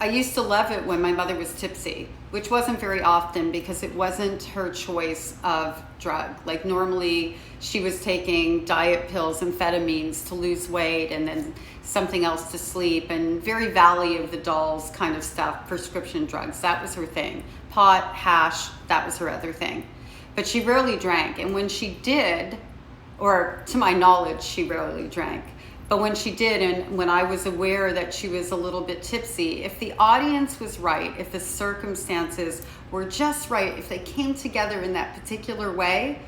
I used to love it when my mother was tipsy, which wasn't very often because it wasn't her choice of drug. Like normally she was taking diet pills, amphetamines to lose weight, and then something else to sleep, and very Valley of the Dolls kind of stuff, prescription drugs. That was her thing. Pot, hash, that was her other thing. But she rarely drank. And when she did, or to my knowledge, she rarely drank. But when she did, and when I was aware that she was a little bit tipsy, if the audience was right, if the circumstances were just right, if they came together in that particular way,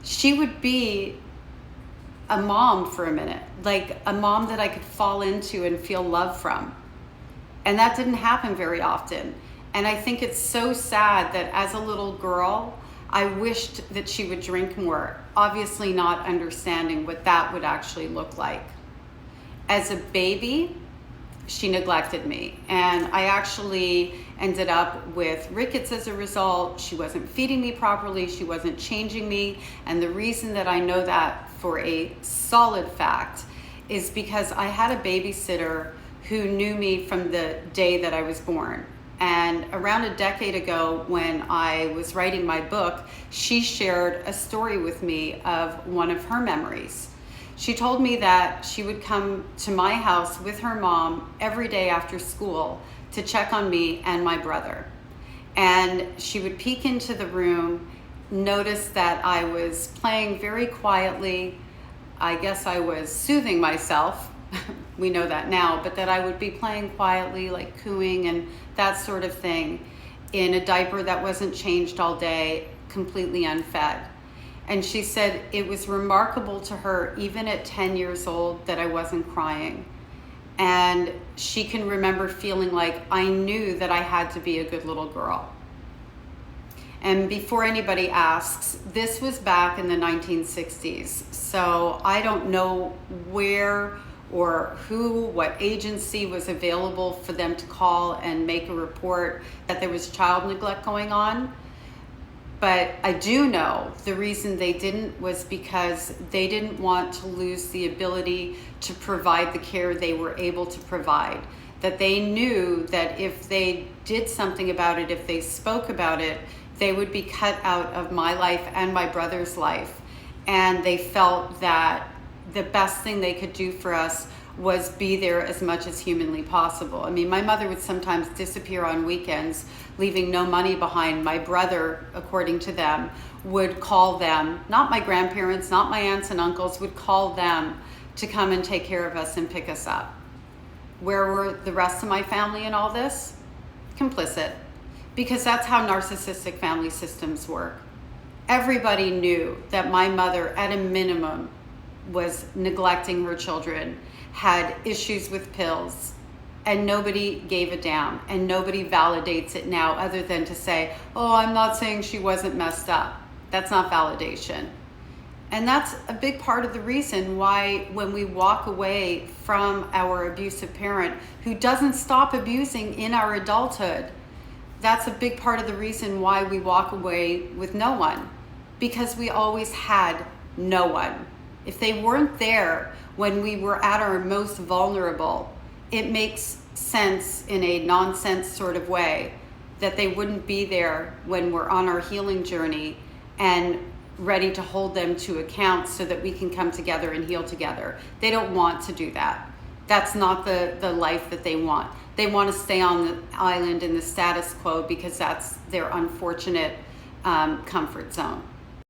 she would be a mom for a minute, like a mom that I could fall into and feel love from. And that didn't happen very often. And I think it's so sad that as a little girl, I wished that she would drink more, obviously not understanding what that would actually look like. As a baby, she neglected me, and I actually ended up with rickets as a result. She wasn't feeding me properly, she wasn't changing me, and the reason that I know that for a solid fact is because I had a babysitter who knew me from the day that I was born. And around a decade ago, when I was writing my book, she shared a story with me of one of her memories. She told me that she would come to my house with her mom every day after school to check on me and my brother. And she would peek into the room, notice that I was playing very quietly. I guess I was soothing myself. We know that now, but that I would be playing quietly, like cooing and that sort of thing, in a diaper that wasn't changed all day, completely unfed. And she said it was remarkable to her, even at 10 years old, that I wasn't crying. And she can remember feeling like I knew that I had to be a good little girl. And before anybody asks, this was back in the 1960s. So I don't know where or who, what agency was available for them to call and make a report that there was child neglect going on. But I do know the reason they didn't was because they didn't want to lose the ability to provide the care they were able to provide. That they knew that if they did something about it, if they spoke about it, they would be cut out of my life and my brother's life. And they felt that the best thing they could do for us was be there as much as humanly possible. I mean, my mother would sometimes disappear on weekends, leaving no money behind. My brother, according to them, would call them, not my grandparents, not my aunts and uncles, would call them to come and take care of us and pick us up. Where were the rest of my family in all this? Complicit. Because that's how narcissistic family systems work. Everybody knew that my mother, at a minimum, was neglecting her children, had issues with pills, and nobody gave a damn, and nobody validates it now other than to say, oh, I'm not saying she wasn't messed up. That's not validation. And that's a big part of the reason why when we walk away from our abusive parent who doesn't stop abusing in our adulthood, that's a big part of the reason why we walk away with no one, because we always had no one. If they weren't there when we were at our most vulnerable, it makes sense in a nonsense sort of way that they wouldn't be there when we're on our healing journey and ready to hold them to account so that we can come together and heal together. They don't want to do that. That's not the life that they want. They want to stay on the island in the status quo because that's their unfortunate comfort zone.